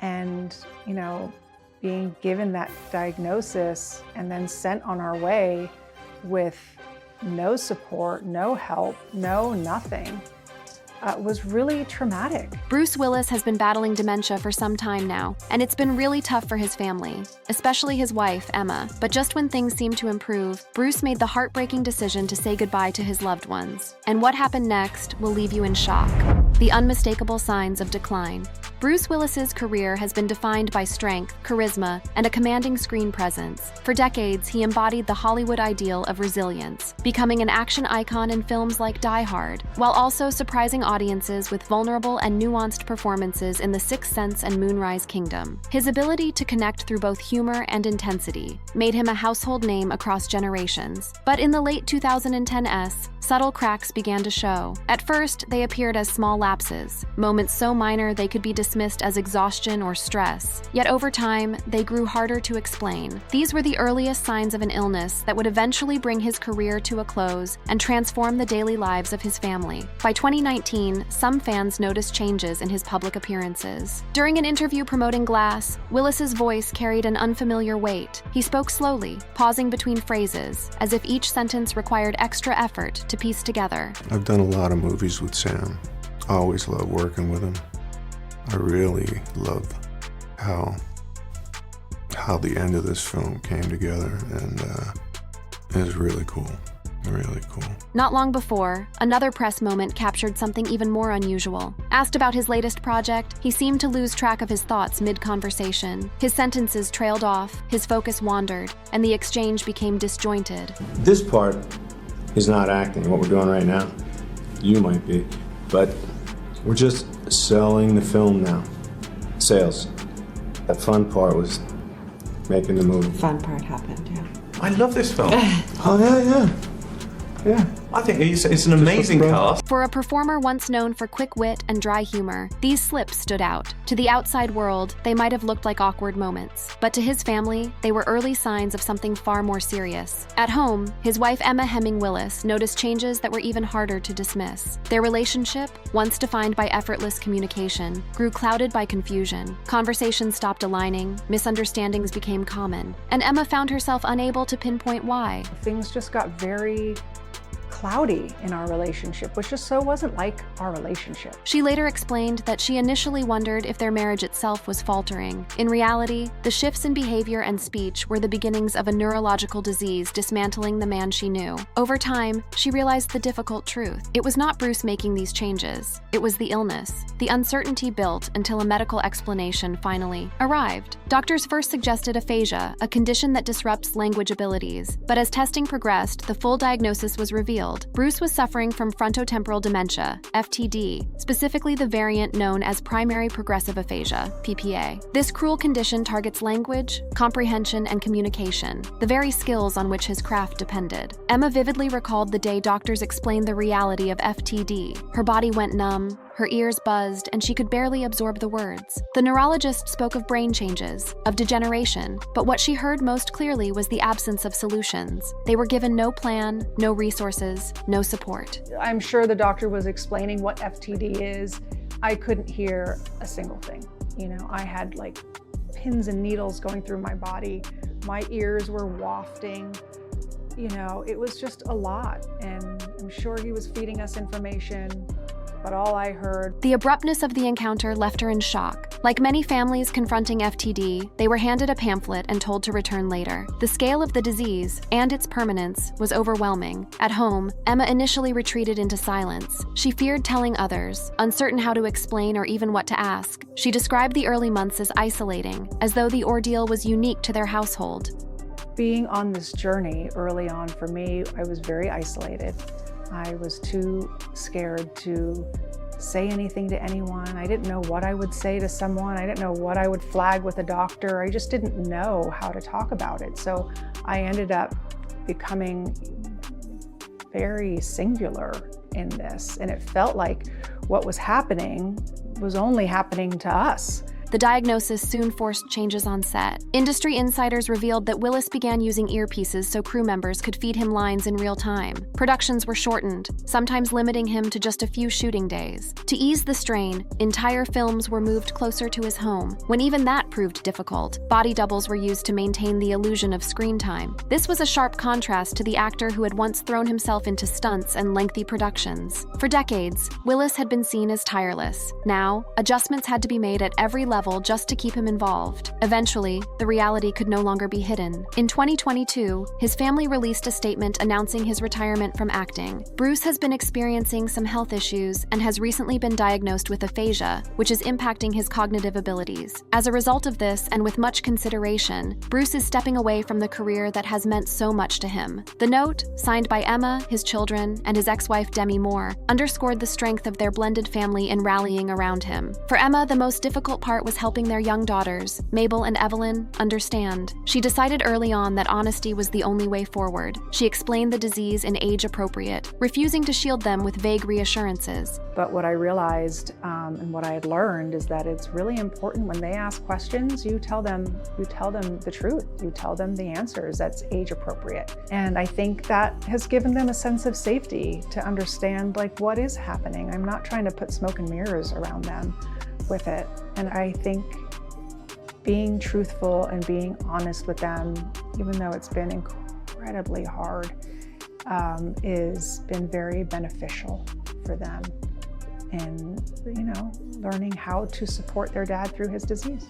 And, being given that diagnosis and then sent on our way with no support, no help, nothing, was really traumatic. Bruce Willis has been battling dementia for some time now, and it's been really tough for his family, especially his wife, Emma. But just when things seemed to improve, Bruce made the heartbreaking decision to say goodbye to his loved ones. And what happened next will leave you in shock. The unmistakable signs of decline. Bruce Willis's career has been defined by strength, charisma, and a commanding screen presence. For decades, he embodied the Hollywood ideal of resilience, becoming an action icon in films like Die Hard, while also surprising audiences with vulnerable and nuanced performances in The Sixth Sense and Moonrise Kingdom. His ability to connect through both humor and intensity made him a household name across generations. But in the late 2010s, subtle cracks began to show. At first, they appeared as small lapses, moments so minor they could be dismissed as exhaustion or stress. Yet over time, they grew harder to explain. These were the earliest signs of an illness that would eventually bring his career to a close and transform the daily lives of his family. By 2019, some fans noticed changes in his public appearances. During an interview promoting Glass, Willis's voice carried an unfamiliar weight. He spoke slowly, pausing between phrases, as if each sentence required extra effort to piece together. I've done a lot of movies with Sam. I always love working with him. I really love how the end of this film came together, and it was really cool. Really cool. Not long before, another press moment captured something even more unusual. Asked about his latest project, he seemed to lose track of his thoughts mid-conversation. His sentences trailed off, his focus wandered, and the exchange became disjointed. This part is not acting, what we're doing right now. You might be, but we're just selling the film now. Sales. That fun part was making the movie. Fun part happened, yeah. I love this film. Oh, yeah. I think it's an amazing cast. For a performer once known for quick wit and dry humor, these slips stood out. To the outside world, they might have looked like awkward moments. But to his family, they were early signs of something far more serious. At home, his wife Emma Hemming Willis noticed changes that were even harder to dismiss. Their relationship, once defined by effortless communication, grew clouded by confusion. Conversations stopped aligning, misunderstandings became common, and Emma found herself unable to pinpoint why. Things just got very cloudy in our relationship, which just so wasn't like our relationship. She later explained that she initially wondered if their marriage itself was faltering. In reality, the shifts in behavior and speech were the beginnings of a neurological disease dismantling the man she knew. Over time, she realized the difficult truth. It was not Bruce making these changes. It was the illness. The uncertainty built until a medical explanation finally arrived. Doctors first suggested aphasia, a condition that disrupts language abilities. But as testing progressed, the full diagnosis was revealed. Bruce was suffering from frontotemporal dementia, FTD, specifically the variant known as primary progressive aphasia, PPA. This cruel condition targets language, comprehension, and communication, the very skills on which his craft depended. Emma vividly recalled the day doctors explained the reality of FTD. Her body went numb, her ears buzzed, and she could barely absorb the words. The neurologist spoke of brain changes, of degeneration, but what she heard most clearly was the absence of solutions. They were given no plan, no resources, no support. I'm sure the doctor was explaining what FTD is. I couldn't hear a single thing. I had like pins and needles going through my body. My ears were wafting. It was just a lot, and I'm sure he was feeding us information, but all I heard. The abruptness of the encounter left her in shock. Like many families confronting FTD, they were handed a pamphlet and told to return later. The scale of the disease, and its permanence, was overwhelming. At home, Emma initially retreated into silence. She feared telling others, uncertain how to explain or even what to ask. She described the early months as isolating, as though the ordeal was unique to their household. Being on this journey early on for me, I was very isolated. I was too scared to say anything to anyone. I didn't know what I would say to someone. I didn't know what I would flag with a doctor. I just didn't know how to talk about it. So I ended up becoming very singular in this. And it felt like what was happening was only happening to us. the diagnosis soon forced changes on set. Industry insiders revealed that Willis began using earpieces so crew members could feed him lines in real time. Productions were shortened, sometimes limiting him to just a few shooting days. To ease the strain, entire films were moved closer to his home. When even that proved difficult, body doubles were used to maintain the illusion of screen time. This was a sharp contrast to the actor who had once thrown himself into stunts and lengthy productions. For decades, Willis had been seen as tireless. Now, adjustments had to be made at every level just to keep him involved. Eventually, the reality could no longer be hidden. In 2022, his family released a statement announcing his retirement from acting. Bruce has been experiencing some health issues and has recently been diagnosed with aphasia, which is impacting his cognitive abilities. As a result of this, and with much consideration, Bruce is stepping away from the career that has meant so much to him. The note, signed by Emma, his children, and his ex-wife Demi Moore, underscored the strength of their blended family in rallying around him. For Emma, the most difficult part was helping their young daughters, Mabel and Evelyn, understand. She decided early on that honesty was the only way forward. She explained the disease in age-appropriate, refusing to shield them with vague reassurances. But what I realized and what I had learned is that it's really important when they ask questions, you tell them the truth. You tell them the answers. That's age appropriate. And I think that has given them a sense of safety to understand like what is happening. I'm not trying to put smoke and mirrors around them with it. And I think being truthful and being honest with them, even though it's been incredibly hard, has been very beneficial for them in, learning how to support their dad through his disease.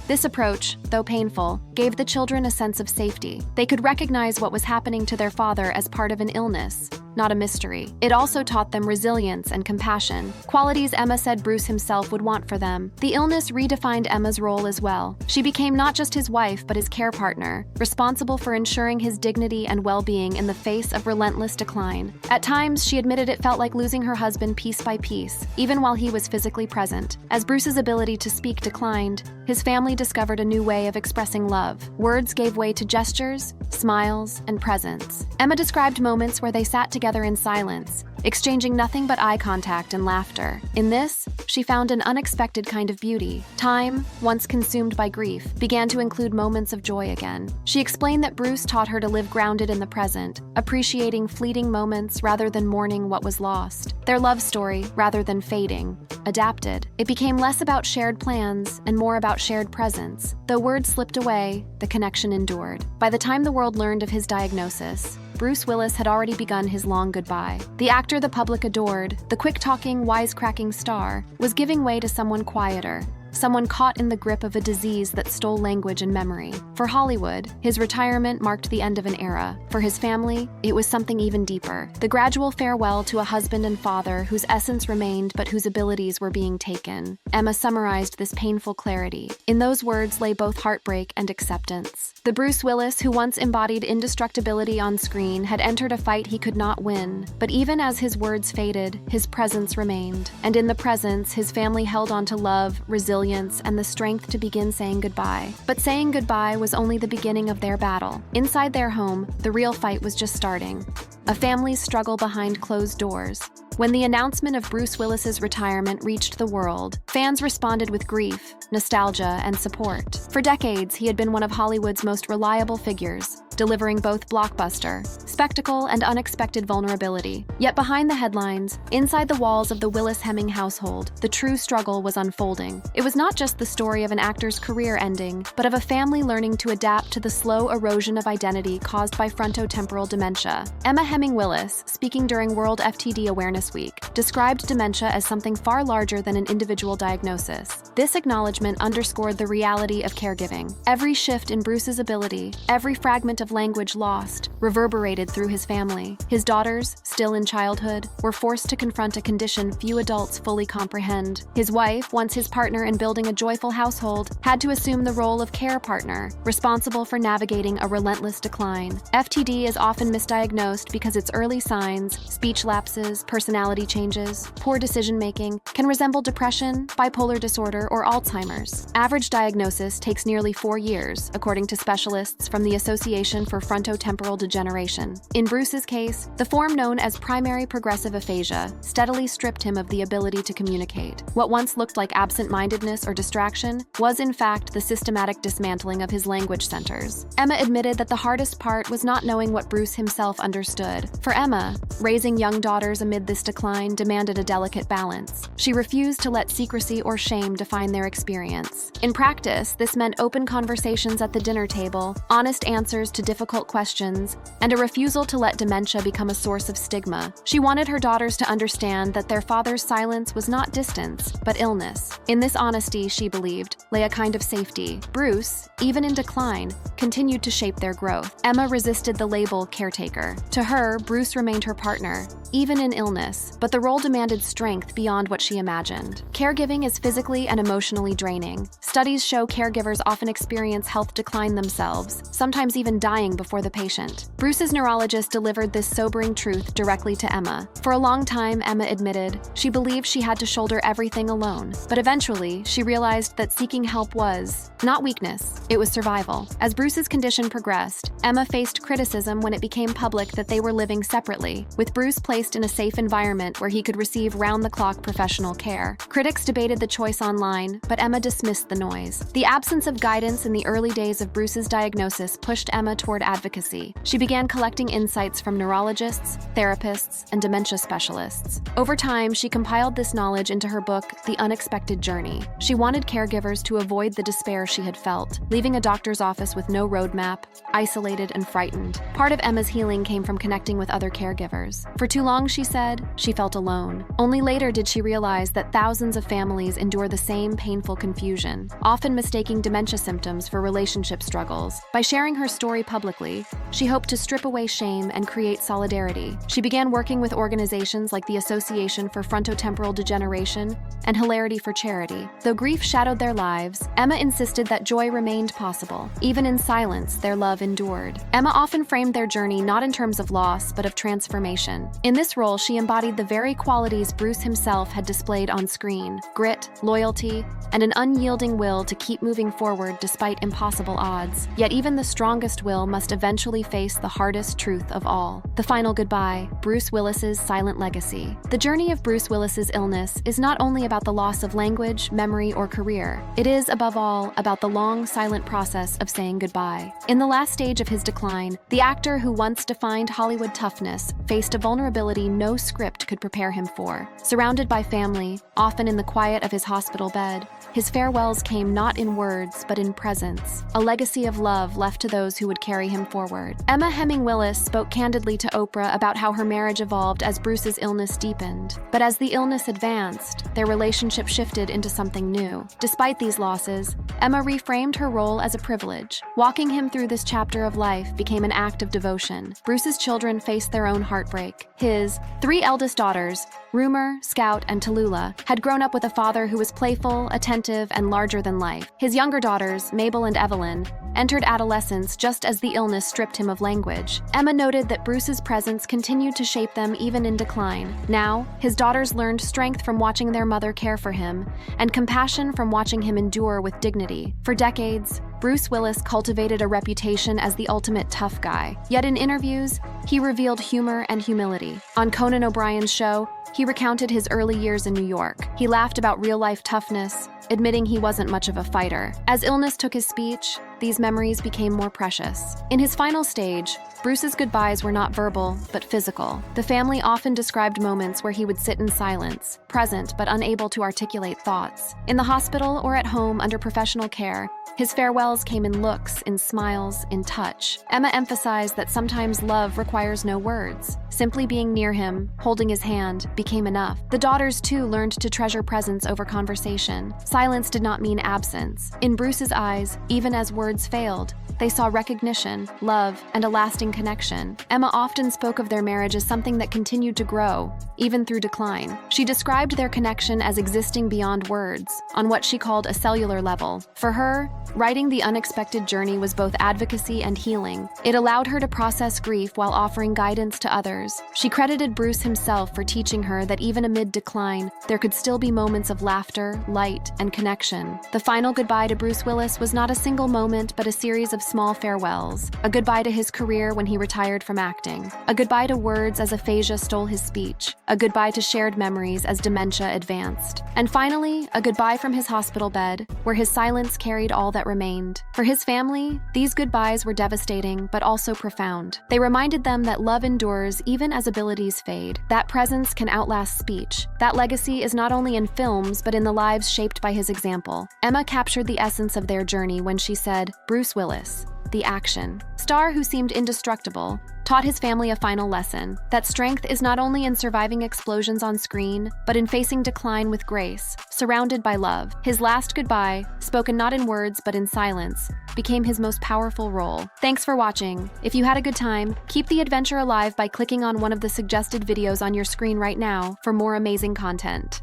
This approach, though painful, gave the children a sense of safety. They could recognize what was happening to their father as part of an illness, not a mystery. It also taught them resilience and compassion, qualities Emma said Bruce himself would want for them. The illness redefined Emma's role as well. She became not just his wife, but his care partner, responsible for ensuring his dignity and well-being in the face of relentless decline. At times, she admitted it felt like losing her husband piece by piece, even while he was physically present. As Bruce's ability to speak declined, his family discovered a new way of expressing love. Words gave way to gestures, smiles, and presence. Emma described moments where they sat together in silence, exchanging nothing but eye contact and laughter. In this, she found an unexpected kind of beauty. Time, once consumed by grief, began to include moments of joy again. She explained that Bruce taught her to live grounded in the present, appreciating fleeting moments rather than mourning what was lost. Their love story, rather than fading, adapted. It became less about shared plans and more about shared presence. Though words slipped away, the connection endured. By the time the world learned of his diagnosis, Bruce Willis had already begun his long goodbye. The actor the public adored, the quick-talking, wisecracking star, was giving way to someone quieter, someone caught in the grip of a disease that stole language and memory. For Hollywood, his retirement marked the end of an era. For his family, it was something even deeper. The gradual farewell to a husband and father whose essence remained but whose abilities were being taken. Emma summarized this painful clarity. In those words lay both heartbreak and acceptance. The Bruce Willis who once embodied indestructibility on screen had entered a fight he could not win. But even as his words faded, his presence remained. And in the presence, his family held on to love, resilience, and the strength to begin saying goodbye. But saying goodbye was only the beginning of their battle. Inside their home, the real fight was just starting. A family's struggle behind closed doors. When the announcement of Bruce Willis's retirement reached the world, fans responded with grief, nostalgia, and support. For decades, he had been one of Hollywood's most reliable figures, delivering both blockbuster, spectacle, and unexpected vulnerability. Yet behind the headlines, inside the walls of the Willis-Hemming household, the true struggle was unfolding. It was not just the story of an actor's career ending, but of a family learning to adapt to the slow erosion of identity caused by frontotemporal dementia. Emma Hemming Willis, speaking during World FTD Awareness Week, described dementia as something far larger than an individual diagnosis. This acknowledgement underscored the reality of caregiving. Every shift in Bruce's ability, every fragment of language lost, reverberated through his family. His daughters, still in childhood, were forced to confront a condition few adults fully comprehend. His wife, once his partner in building a joyful household, had to assume the role of care partner, responsible for navigating a relentless decline. FTD is often misdiagnosed because its early signs, speech lapses, personality changes, poor decision-making, can resemble depression, bipolar disorder, or Alzheimer's. Average diagnosis takes nearly 4 years, according to specialists from the Association Association for Frontotemporal Degeneration. In Bruce's case, the form known as primary progressive aphasia steadily stripped him of the ability to communicate. What once looked like absent-mindedness or distraction was in fact the systematic dismantling of his language centers. Emma admitted that the hardest part was not knowing what Bruce himself understood. For Emma, raising young daughters amid this decline demanded a delicate balance. She refused to let secrecy or shame define their experience. In practice, this meant open conversations at the dinner table, honest answers to difficult questions, and a refusal to let dementia become a source of stigma. She wanted her daughters to understand that their father's silence was not distance, but illness. In this honesty, she believed, lay a kind of safety. Bruce, even in decline, continued to shape their growth. Emma resisted the label caretaker. To her, Bruce remained her partner, even in illness, but the role demanded strength beyond what she imagined. Caregiving is physically and emotionally draining. Studies show caregivers often experience health decline themselves, sometimes even dying before the patient. Bruce's neurologist delivered this sobering truth directly to Emma. For a long time, Emma admitted, she believed she had to shoulder everything alone. But eventually, she realized that seeking help was not weakness, it was survival. As Bruce's condition progressed, Emma faced criticism when it became public that they were living separately, with Bruce placed in a safe environment where he could receive round-the-clock professional care. Critics debated the choice online, but Emma dismissed the noise. The absence of guidance in the early days of Bruce's diagnosis pushed Emma toward advocacy. She began collecting insights from neurologists, therapists, and dementia specialists. Over time, she compiled this knowledge into her book, The Unexpected Journey. She wanted caregivers to avoid the despair she had felt, leaving a doctor's office with no roadmap, isolated and frightened. Part of Emma's healing came from connecting with other caregivers. For too long, she said, she felt alone. Only later did she realize that thousands of families endure the same painful confusion, often mistaking dementia symptoms for relationship struggles. By sharing her story publicly, she hoped to strip away shame and create solidarity. She began working with organizations like the Association for Frontotemporal Degeneration and Hilarity for Charity. Though grief shadowed their lives, Emma insisted that joy remained possible. Even in silence, their love endured. Emma often framed their journey not in terms of loss, but of transformation. In this role, she embodied the very qualities Bruce himself had displayed on screen: grit, loyalty, and an unyielding will to keep moving forward despite impossible odds. Yet even the strongest will must eventually face the hardest truth of all: the final goodbye, Bruce Willis's silent legacy. The journey of Bruce Willis's illness is not only about the loss of language, memory, or career. It is, above all, about the long, silent process of saying goodbye. In the last stage of his decline, the actor who once defined Hollywood toughness faced a vulnerability no script could prepare him for. Surrounded by family, often in the quiet of his hospital bed, his farewells came not in words, but in presence, a legacy of love left to those who would carry him forward. Emma Hemming Willis spoke candidly to Oprah about how her marriage evolved as Bruce's illness deepened. But as the illness advanced, their relationship shifted into something new. Despite these losses, Emma reframed her role as a privilege. Walking him through this chapter of life became an act of devotion. Bruce's children faced their own heartbreak. His 3 eldest daughters, Rumor, Scout, and Tallulah, had grown up with a father who was playful, attentive, and larger than life. His younger daughters, Mabel and Evelyn, entered adolescence just as the illness stripped him of language. Emma noted that Bruce's presence continued to shape them even in decline. Now, his daughters learned strength from watching their mother care for him, and compassion from watching him endure with dignity. For decades, Bruce Willis cultivated a reputation as the ultimate tough guy. Yet in interviews, he revealed humor and humility. On Conan O'Brien's show, he recounted his early years in New York. He laughed about real-life toughness, admitting he wasn't much of a fighter. As illness took his speech, these memories became more precious. In his final stage, Bruce's goodbyes were not verbal, but physical. The family often described moments where he would sit in silence, present but unable to articulate thoughts. In the hospital or at home under professional care, his farewells came in looks, in smiles, in touch. Emma emphasized that sometimes love requires no words. Simply being near him, holding his hand, became enough. The daughters, too, learned to treasure presence over conversation. Silence did not mean absence. In Bruce's eyes, even as words failed, they saw recognition, love, and a lasting connection. Emma often spoke of their marriage as something that continued to grow, even through decline. She described their connection as existing beyond words, on what she called a cellular level. For her, Writing the unexpected journey was both advocacy and healing. It allowed her to process grief while offering guidance to others. She credited Bruce himself for teaching her that even amid decline, there could still be moments of laughter, light, and connection. The final goodbye to Bruce Willis was not a single moment, but a series of small farewells. A goodbye to his career when he retired from acting. A goodbye to words as aphasia stole his speech. A goodbye to shared memories as dementia advanced. And finally, a goodbye from his hospital bed, where his silence carried all that remained. For his family, these goodbyes were devastating, but also profound. They reminded them that love endures even as abilities fade. That presence can outlast speech. That legacy is not only in films, but in the lives shaped by his example. Emma captured the essence of their journey when she said, "Bruce Willis, the action star who seemed indestructible, taught his family a final lesson, that strength is not only in surviving explosions on screen, but in facing decline with grace, surrounded by love." His last goodbye, spoken not in words but in silence, became his most powerful role. Thanks for watching. If you had a good time, keep the adventure alive by clicking on one of the suggested videos on your screen right now for more amazing content.